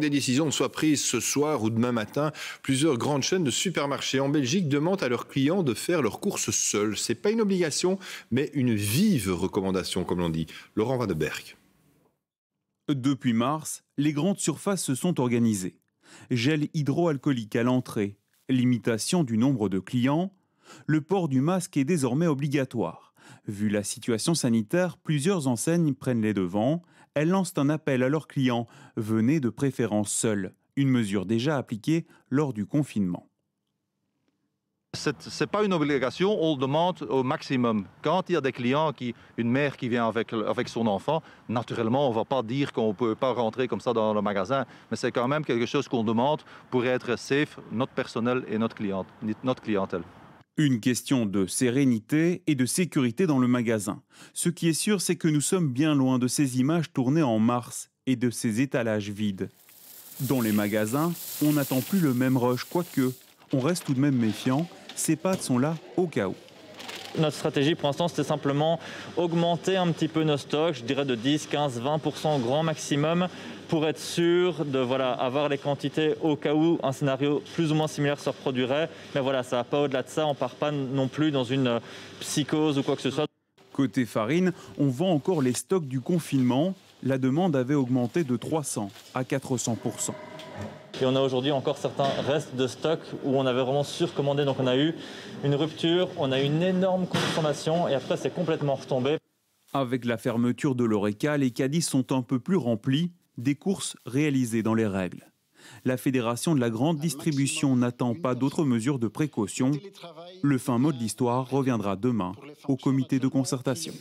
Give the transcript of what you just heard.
Des décisions soient prises ce soir ou demain matin, plusieurs grandes chaînes de supermarchés en Belgique demandent à leurs clients de faire leurs courses seuls. Ce n'est pas une obligation, mais une vive recommandation, comme l'on dit. Laurent Van de Berg. Depuis mars, les grandes surfaces se sont organisées. Gel hydroalcoolique à l'entrée, limitation du nombre de clients, le port du masque est désormais obligatoire. Vu la situation sanitaire, plusieurs enseignes prennent les devants. Elles lancent un appel à leurs clients. Venez de préférence seuls. Une mesure déjà appliquée lors du confinement. Ce n'est pas une obligation, on le demande au maximum. Quand il y a des clients, une mère qui vient avec son enfant, naturellement, on ne va pas dire qu'on ne peut pas rentrer comme ça dans le magasin, mais c'est quand même quelque chose qu'on demande pour être safe, notre personnel et notre clientèle. Une question de sérénité et de sécurité dans le magasin. Ce qui est sûr, c'est que nous sommes bien loin de ces images tournées en mars et de ces étalages vides. Dans les magasins, on n'attend plus le même rush, quoique on reste tout de même méfiant. Ces pâtes sont là au cas où. Notre stratégie pour l'instant, c'était simplement augmenter un petit peu nos stocks, je dirais de 10, 15, 20% au grand maximum, pour être sûr de avoir les quantités au cas où un scénario plus ou moins similaire se reproduirait. Mais voilà, ça va pas au-delà de ça, on part pas non plus dans une psychose ou quoi que ce soit. Côté farine, on vend encore les stocks du confinement. La demande avait augmenté de 300 à 400%. Et on a aujourd'hui encore certains restes de stock où on avait vraiment surcommandé. Donc on a eu une rupture, on a eu une énorme consommation et après c'est complètement retombé. Avec la fermeture de l'Horeca, les caddies sont un peu plus remplis, des courses réalisées dans les règles. La Fédération de la grande distribution n'attend pas d'autres mesures de précaution. Le fin mot de l'histoire reviendra demain au comité de concertation.